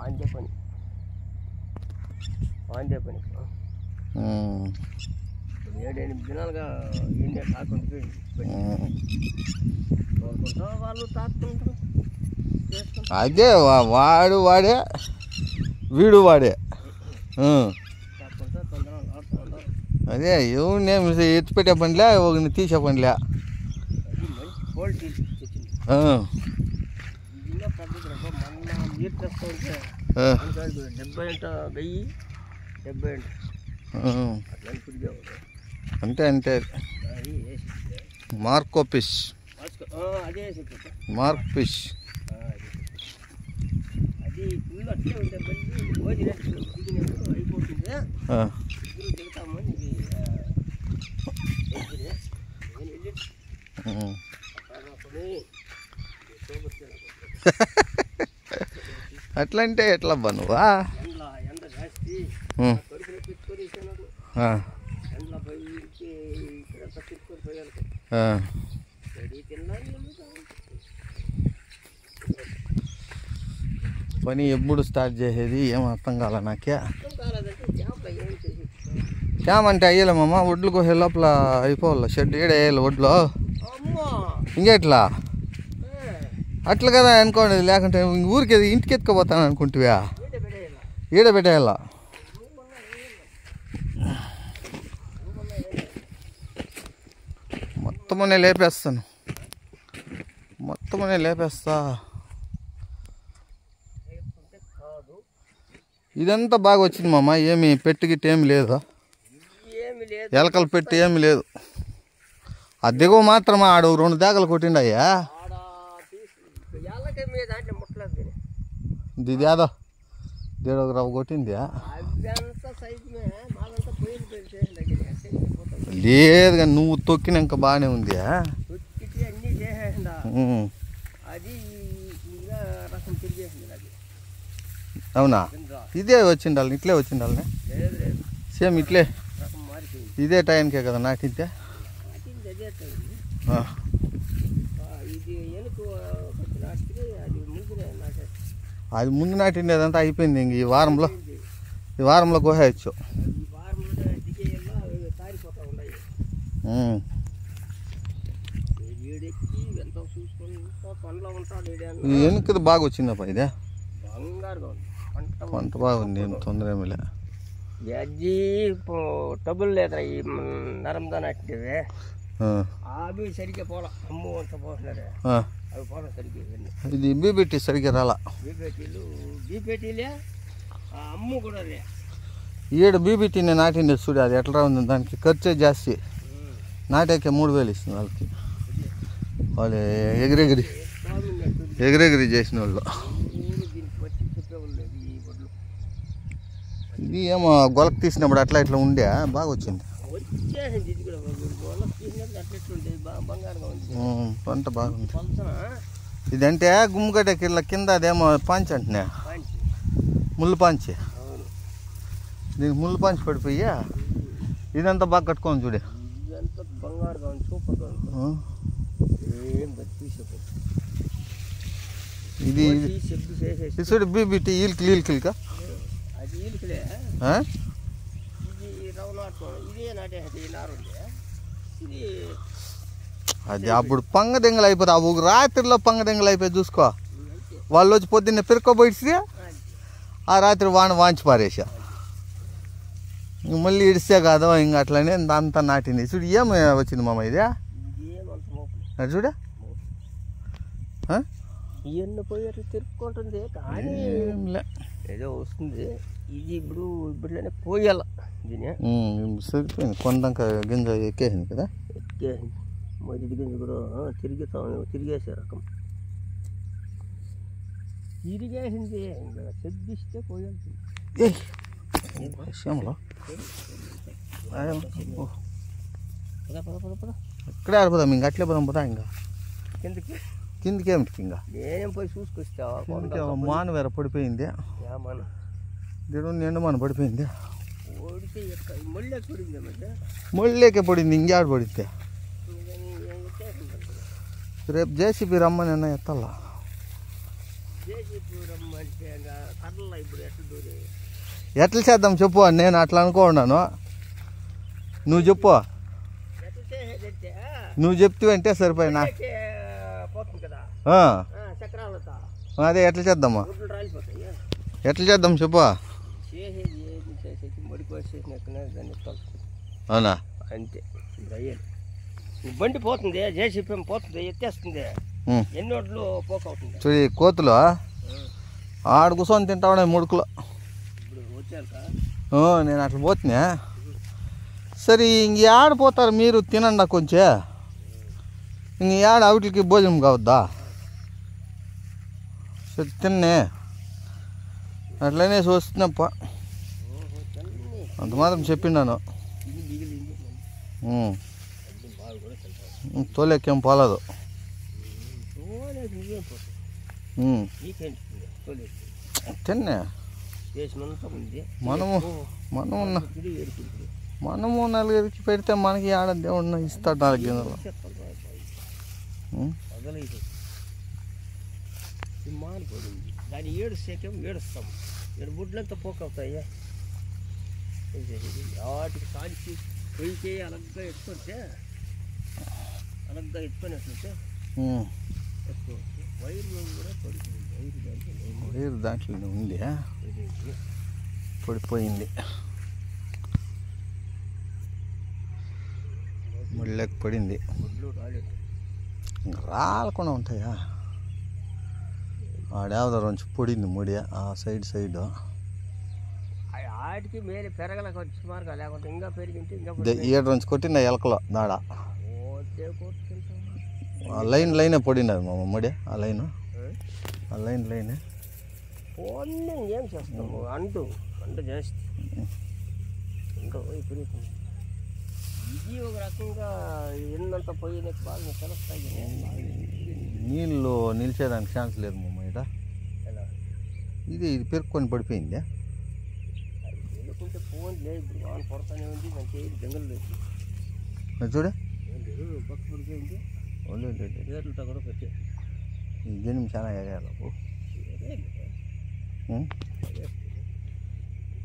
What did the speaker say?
వాందే పని 7-8 దినాలుగా ఈయనే కాకుండా వాళ్ళు తాకుంటారు. అదే వాడే వీడు వాడే. అదే ఎవరినేమి ఎత్తి పెట్టే పనిలే, ఒకరిని తీసే పనిలే. అంతే అంతే. Marco fish, mark fish. అది ఫుల్ అట్లే ఉంటుంది. అయిపోతుంది దిగుతామని అట్లంటే ఎట్లా బా నువ్వా? ఎండ జాస్తి కడుపులో పెట్టుకొని ఎండలో పోయి ఇక్కడంతా పెట్టుకొని పోయాలి. పని ఎప్పుడు స్టార్ట్ చేసేది ఏం అర్థం కాలే నాకే. ఏమంటే అయ్యలేమమ్మా, ఒడ్లు కోసే లోపల అయిపోవాలి. షెడ్ ఏడ వేయాలి ఒడ్లు ఇంకెట్లా? అట్లా కదా అనుకోండి, లేకుంటే ఊరికి ఇంటికి ఎత్తుకుపోతాను అనుకుంటువా? ఈడ పెట్టేయాల. మొత్తమనే లేపేస్తాను, మొత్తమనే లేపేస్తా. ఇదంతా బాగా వచ్చింది మామ. ఏమి పెట్టి గిట్ట ఏమి లేదు, ఎలకలు పెట్టి ఏమి లేదు. ఆ దిగువ మాత్రమే ఆడు 2 దాకలు కొట్టిండయ్యా. ఇది ఏదో 1.5 రవ్వ కొట్టింది. లేదు కానీ నువ్వు తొక్కినాక బాగానే ఉంది. అవునా? ఇదే వచ్చిండాలి, ఇట్లే వచ్చిండాలి. సేమ్ ఇట్లే ఇదే టైంకే కదా నాటిద్దే. అది ముందు నాటిండేదంతా అయిపోయింది. ఇంక ఈ వారంలో కోసేయచ్చు. వెనుకది బాగా వచ్చిందప్ప. ఇదే పంట బాగుంది, ఏం తొందర ఏమి లే. అజ్జి డబ్బులు లేదా ఈ నరందా నాటినవే అవి సరిగ్గా పోలా. అమ్ము అంత పోసినారే అవి పోలా సరిగ్గా. ఇది బీపీటీ సరిగ్గా రాలా. బీపీటీలే అమ్ము కూడా లే. ఈడ బీపీటీని నాటిండే చూడు, అది ఎట్లా ఉంది. దానికి ఖర్చే జాస్తి. నాటాకే 3000 ఇస్తుంది వాళ్ళకి. వాళ్ళు ఎగిరెగిరి చేసిన వాళ్ళు. ఇది ఏమో గొలక తీసినప్పుడు అట్లా ఇట్లా ఉండే బాగా వచ్చింది. పంట బాగుంది. ఇదంటే గుమ్మగడ్డ కింద అదేమో పాంచి అంటున్నా, ముళ్ళు పాంచి. దీనికి ముళ్ళు పాంచి పడిపోయి ఇదంతా బాగా కట్టుకోండి చూడే. ఇది చూడు బీబీటీ ఈల్కిల్కా. అది అప్పుడు పంగదెంగలు అయిపోతుంది. ఒక రాత్రిలో పంగదెంగలు అయిపోయి చూసుకో. వాళ్ళు వచ్చి పొద్దున్నే పిరక్కపోయిస్తే ఆ రాత్రి వాంచి పారేసా. మళ్ళీ ఇడిస్తే కాదు ఇంక అట్లనే అంతా నాటింది. చూడు ఏమి వచ్చింది మామ ఇదే. అది చూడ తిరుక్కుంటుంది కానీ ఏదో వస్తుంది. ఇది ఇప్పుడులోనే పోయాల. దీని సరిపోయింది. కొండంక గింజ ఎక్కేసింది కదా. ఎక్కేసింది. మొదటి గింజ కూడా తిరిగేసే రకం తిరిగేసింది. ఇంకా చెద్దిస్తే పోయాల్సింది. ఇక్కడే ఆడిపోదాం, ఇంక అట్లే పోదాం. పోదా ఇంకా కిందికి ఏమిటికి ఇంకా నేనేం పోయి చూసుకొస్తావా? మాను వేరే పడిపోయింది. దేవుడు నిండు మాను పడిపోయింది. ముళ్ళేకే పడింది, ఇంకేడు పడితే. రేపు జేసీబీ రమ్మని ఎత్తాలా. రమ్మంటే కర్రలు ఇప్పుడు ఎట్లా దూరి ఎట్లా చేద్దాం చెప్పు, నేను అట్లా అనుకున్నాను. నువ్వు చెప్పు, ఎట్లా చేసేదంటే నువ్వు చెప్తావంటే సరిపోయినా. పోతుంది కదా చక్రాలతో, అదే ఎట్లా చేద్దామా, గుడ్లు రాలిపోతాయి. ఎట్లా చేద్దాం చెప్పు. చేసేది ఏది చేసేసి మడిపోసేసినట్టునే దాన్ని తలుపుతుంది. అవునా? అంతే అయ్యేది. బండి పోతుంది, జేసీపీ పోతుంది, ఎత్తేస్తుంది, ఎన్నోట్లు పోకవుతుంది. చూడు కోతులు ఆడ కూర్చొని తింటావు ముడుకులు. ఇప్పుడు వచ్చాక నేను అట్లా పోతున్నా. సరే ఇంక ఆడిపోతారు మీరు, తినండి కొంచెం. ఇంక ఆడ ఆవిటికి భోజనం కావద్దా? సరే తిన్నే, అట్లనే చూస్తున్నప్ప. అంత మాత్రం చెప్పిండాను. తోలేకేం పోలేదు. తిన్నే మనము నలుగురికి పెడితే మనకి ఆడ దేవుడిని ఇస్తాడు 4 గింజలు. దాన్ని ఏడుస్తాకేమో ఏడుస్తాం, బుడ్లంతా పోకవుతాయి. వాటికి కాల్చి పొయ్యికి అలగ్గా ఎత్తుకుంటే ఎత్తుకునేట్లుంటే వైరు కూడా పడిపోయింది. వైరు దాంట్లోనే ఉంది, పడిపోయింది. ముళ్ళకి పడింది. రాలకుండా ఉంటాయా? ఆడేవదో నుంచి పొడింది ముడి ఆ సైడ్. వాటికి మేలు పెరగలకు వచ్చి మార్గా, లేకపోతే ఇంకా పెరిగింటే ఇంకా 7 నుంచి కొట్టింది ఎలకలో దాడ. లైనే పడినది మా ముడి, ఆ లైనే పోనీ ఏం చేస్తాము. అంటూ చేస్తే ఇంకా పెరుగుతుంది. ఇది ఒక రకంగా ఎన్నంత పోయిన బాగా తెలుస్తాయి. నీళ్ళు నిలిచేదానికి ఛాన్స్ లేదు మా ఇక్కడ. ఇది పెరుక్కొని పడిపోయింది. వెళ్ళకుంటే ఫోన్ లేదు, ఇప్పుడు వాన్ కొడతానే ఉంది. నాకు ఏది జంగల్ లేదు చూడ, పక్క పడిపోయింది. రేట్లతో కూడా పెట్టే ఈ జనం చాలా ఎగాలి.